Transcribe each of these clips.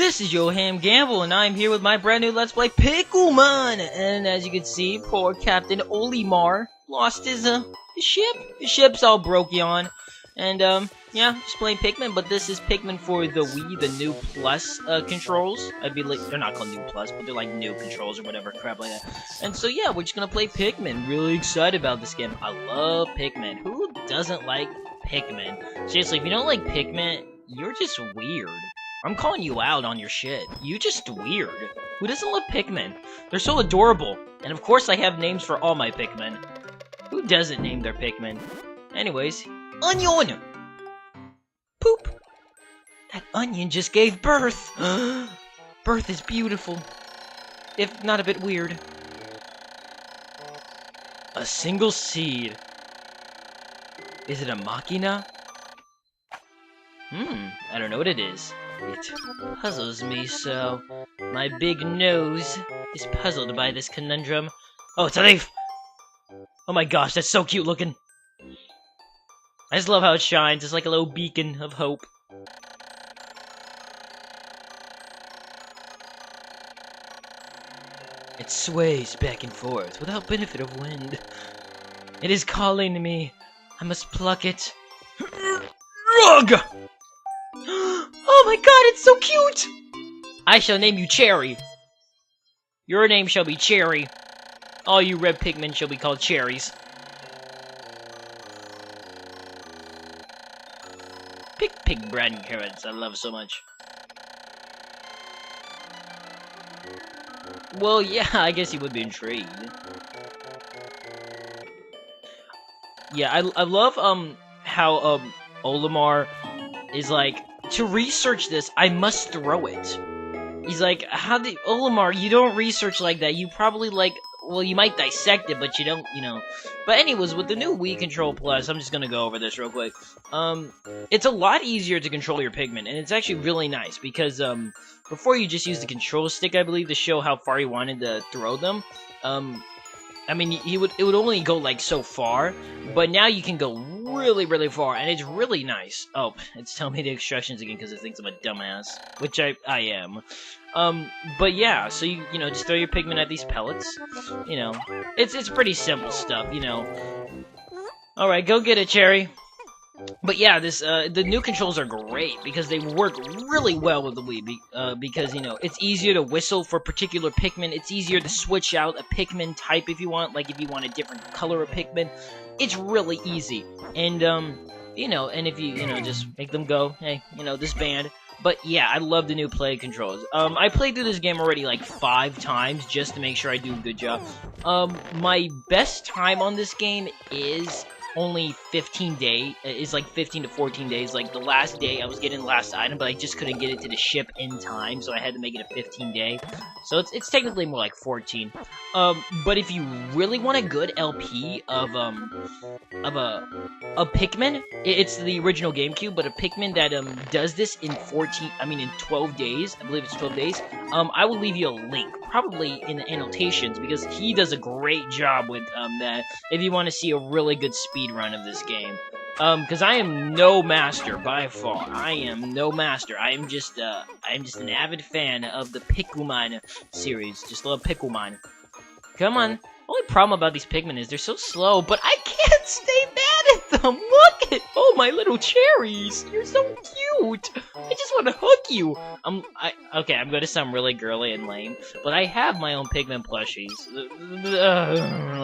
This is Yohhamgambal, and I'm here with my brand new Let's Play Pikmin! And as you can see, poor Captain Olimar lost his ship. His ship's all broke on. And, yeah, just playing Pikmin, but this is Pikmin for the Wii, the new Plus, controls. I believe, they're not called new Plus, but they're like new controls or whatever crap like that. And so, yeah, we're just gonna play Pikmin. Really excited about this game. I love Pikmin. Who doesn't like Pikmin? Seriously, if you don't like Pikmin, you're just weird. I'm calling you out on your shit. You just weird. Who doesn't love Pikmin? They're so adorable. And of course I have names for all my Pikmin. Who doesn't name their Pikmin? Anyways, onion! Poop! That onion just gave birth! Birth is beautiful. If not a bit weird. A single seed. Is it a machina? I don't know what it is. It puzzles me so. My big nose is puzzled by this conundrum. Oh, it's a leaf! Oh my gosh, that's so cute looking. I just love how it shines. It's like a little beacon of hope. It sways back and forth without benefit of wind. It is calling to me. I must pluck it. Ugh! Oh my god, it's so cute! I shall name you Cherry. Your name shall be Cherry. All you red Pikmin shall be called Cherries. Pig bread and carrots, I love so much. Well, yeah, I guess you would be intrigued. Yeah, I love, how, Olimar is like, to research this, I must throw it. He's like, how did, Olimar, you don't research like that, you probably like, well, you might dissect it, but you don't, you know. But anyways, with the new Wii Control Plus, I'm just gonna go over this real quick. It's a lot easier to control your Pikmin, and it's actually really nice, because, before you just use the control stick, I believe, to show how far you wanted to throw them, I mean, it would only go, like, so far, but now you can go really, really far, and it's really nice. Oh, it's telling me the instructions again because it thinks I'm a dumbass, which I am. But yeah, so you know, just throw your Pikmin at these pellets, you know. It's pretty simple stuff, you know. Alright, go get it, Cherry. But yeah, the new controls are great, because they work really well with the Wii, because, you know, it's easier to whistle for particular Pikmin, it's easier to switch out a Pikmin type if you want, like if you want a different color of Pikmin, it's really easy, and, you know, and if you know, just make them go, hey, you know, disband. But yeah, I love the new play controls. I played through this game already like 5 times, just to make sure I do a good job. My best time on this game is only 15 days, is like 15 to 14 days, like the last day I was getting the last item, but I just couldn't get it to the ship in time, so I had to make it a 15 day, so it's technically more like 14, but if you really want a good LP of a Pikmin, it's the original GameCube, but a Pikmin that, does this in 12 days, I believe it's 12 days, I will leave you a link, probably in the annotations, because he does a great job with, that, if you want to see a really good speed run of this game. Because I am no master by far. I am no master. I am just an avid fan of the Pikmin series. Just love Pikmin. Come on. Only problem about these Pikmin is they're so slow, but I can't stay mad at them. Look at, oh, my little cherries. You're so cute. I just want to hug you. Okay, I'm going to sound really girly and lame, but I have my own Pikmin plushies.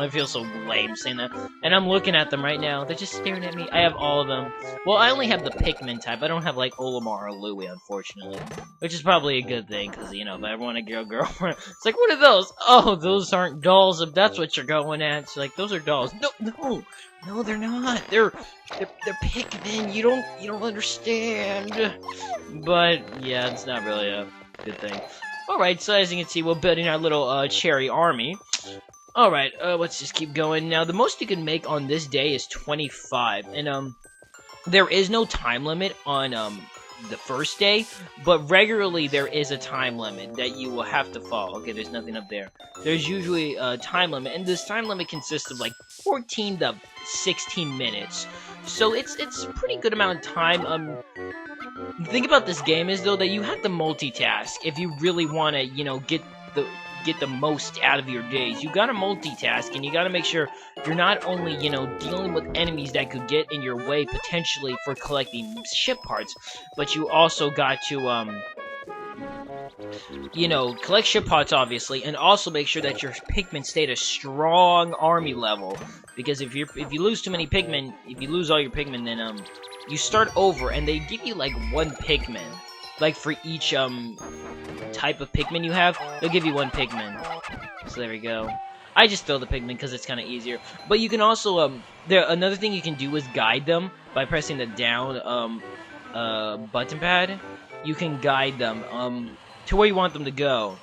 I feel so lame saying that. And I'm looking at them right now. They're just staring at me. I have all of them. Well, I only have the Pikmin type. I don't have, like, Olimar or Louie, unfortunately. Which is probably a good thing, because, you know, if I ever want a girlfriend, it's like, what are those? Oh, those aren't dolls, if that's what you're going at. It's like, those are dolls. No, they're not. They're Pikmin. You don't understand. But yeah, it's not really a good thing. Alright, so as you can see, we're building our little cherry army. Alright, let's just keep going. Now, the most you can make on this day is 25. And there is no time limit on the first day, but regularly there is a time limit that you will have to follow. Okay, there's nothing up there. There's usually a time limit, and this time limit consists of like 14 to 16 minutes. So it's a pretty good amount of time. The thing about this game is, though, that you have to multitask if you really want to, you know, get the most out of your days. You gotta multitask, and you gotta make sure you're not only, you know, dealing with enemies that could get in your way potentially for collecting ship parts, but you also got to, you know, collect ship parts, obviously, and also make sure that your Pikmin stay at a strong army level. Because if you lose too many Pikmin, if you lose all your Pikmin, then, you start over, and they give you, like, 1 Pikmin. Like, for each, type of Pikmin you have, they'll give you 1 Pikmin. So there we go. I just throw the Pikmin because it's kind of easier. But you can also, another thing you can do is guide them by pressing the down, button pad. You can guide them, to where you want them to go.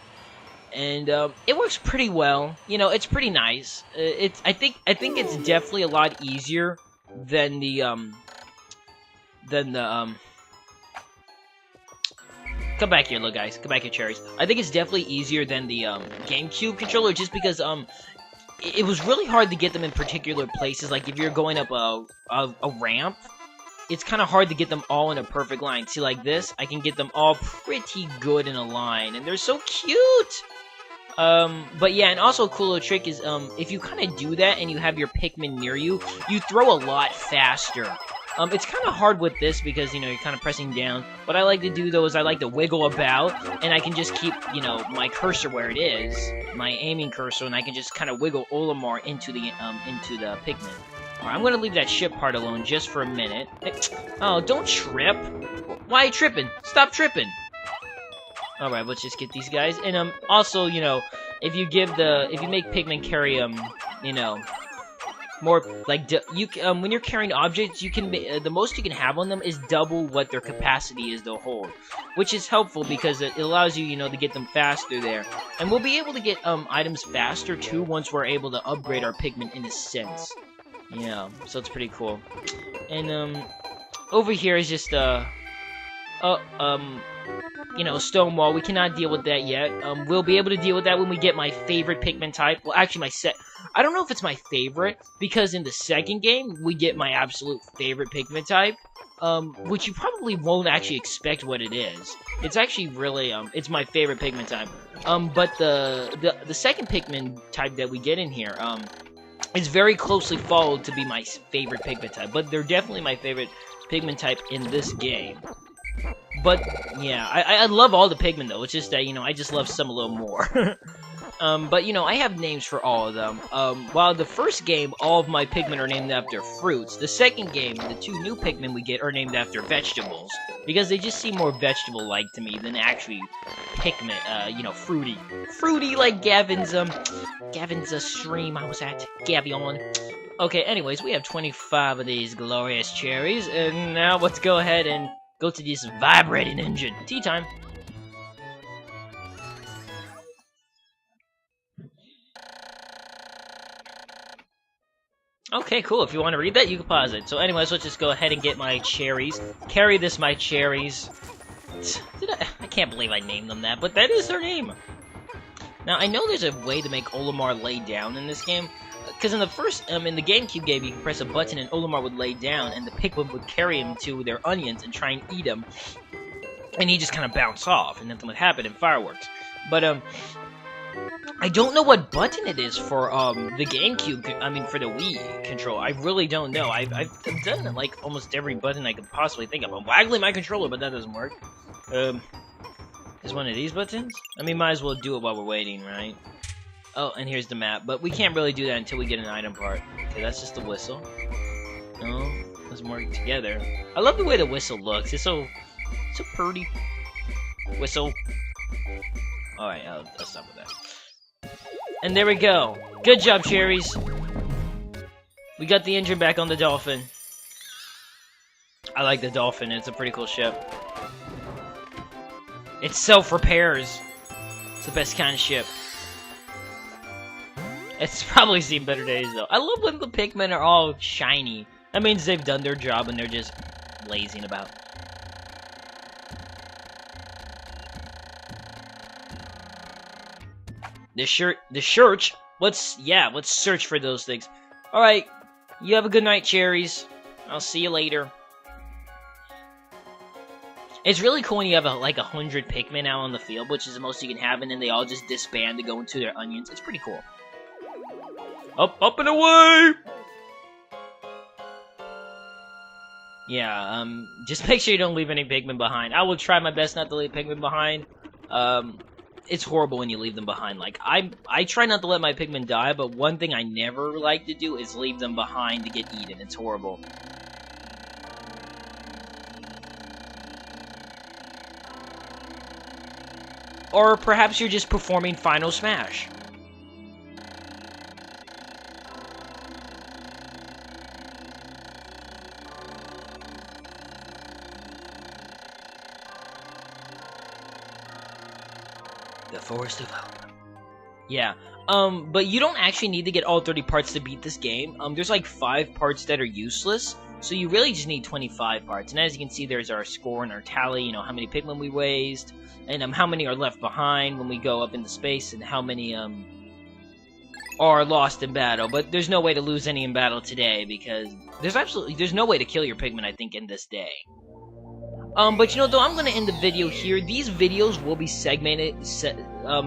And, it works pretty well. You know, it's pretty nice. I think it's definitely a lot easier than the, come back here, little guys. Come back here, cherries. I think it's definitely easier than the, GameCube controller, just because, it was really hard to get them in particular places. Like, if you're going up a ramp, it's kind of hard to get them all in a perfect line. See, like this, I can get them all pretty good in a line, and they're so cute! But yeah, and also a cool little trick is, if you kind of do that and you have your Pikmin near you, you throw a lot faster. It's kind of hard with this because, you know, you're kind of pressing down. What I like to do, though, is I like to wiggle about, and I can just keep, you know, my cursor where it is, my aiming cursor, and I can just kind of wiggle Olimar into the Pikmin. Alright, I'm gonna leave that ship part alone just for a minute. Oh, don't trip! Why are you tripping? Stop tripping! Alright, let's just get these guys. And, also, you know, if you make Pikmin carry, you know, more, like, when you're carrying objects, you can, the most you can have on them is double what their capacity is to hold. Which is helpful because it allows you, you know, to get them faster there. And we'll be able to get, items faster, too, once we're able to upgrade our Pikmin in a sense. Yeah, so it's pretty cool. And, over here is just, you know, stone wall. We cannot deal with that yet. We'll be able to deal with that when we get my favorite Pikmin type. Well, actually, I don't know if it's my favorite, because in the second game, we get my absolute favorite Pikmin type, which you probably won't actually expect what it is. It's actually really, it's my favorite Pikmin type. But the second Pikmin type that we get in here, is very closely followed to be my favorite Pikmin type, but they're definitely my favorite Pikmin type in this game. But, yeah, I love all the Pikmin, though. It's just that, you know, I just love some a little more. But, you know, I have names for all of them. While the first game, all of my Pikmin are named after fruits, the second game, the 2 new Pikmin we get are named after vegetables. Because they just seem more vegetable-like to me than actually Pikmin, you know, fruity. Fruity like Gavin's stream I was at. Gavion. Okay, anyways, we have 25 of these glorious cherries, and now let's go ahead and go to this vibrating engine. Tea time. Okay, cool. If you want to read that, you can pause it. So anyways, let's just go ahead and get my cherries. Carry this, my cherries. I can't believe I named them that, but that is their name. Now, I know there's a way to make Olimar lay down in this game. Because in the first, in the GameCube game, you can press a button and Olimar would lay down, and the Pikmin would carry him to their onions and try and eat them. And he just kind of bounce off, and nothing would happen in fireworks. But, I don't know what button it is for, the GameCube, for the Wii control. I really don't know. I've done, like, almost every button I could possibly think of. I'm waggling my controller, but that doesn't work. Is one of these buttons? might as well do it while we're waiting, right? Oh, and here's the map, but we can't really do that until we get an item part. Okay, that's just the whistle. No, let's work together. I love the way the whistle looks. It's so pretty. Whistle. Alright, I'll stop with that. And there we go. Good job, cherries. We got the engine back on the Dolphin. I like the Dolphin. It's a pretty cool ship. It self-repairs. It's the best kind of ship. It's probably seen better days, though. I love when the Pikmin are all shiny. That means they've done their job and they're just lazing about. The search. Let's search for those things. Alright, you have a good night, cherries. I'll see you later. It's really cool when you have like 100 Pikmin out on the field, which is the most you can have, and then they all just disband to go into their onions. It's pretty cool. Up and away! Yeah, just make sure you don't leave any Pikmin behind. I will try my best not to leave Pikmin behind. It's horrible when you leave them behind. Like, I try not to let my Pikmin die, but one thing I never like to do is leave them behind to get eaten. It's horrible. Or perhaps you're just performing Final Smash. The Forest of Hope. Yeah, but you don't actually need to get all 30 parts to beat this game. There's like 5 parts that are useless, so you really just need 25 parts. And as you can see, there's our score and our tally, you know, how many Pikmin we waste, and how many are left behind when we go up into space, and how many, are lost in battle. But there's no way to lose any in battle today, because there's no way to kill your Pikmin, I think, in this day. But you know, though, I'm gonna end the video here. These videos will be segmented,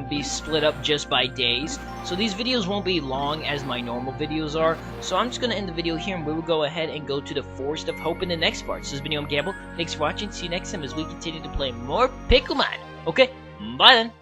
be split up just by days. So these videos won't be long as my normal videos are. So I'm just gonna end the video here, and we will go ahead and go to the Forest of Hope in the next part. So this has been Yohhamgambal. Thanks for watching. See you next time as we continue to play more Pikmin. Okay, bye then.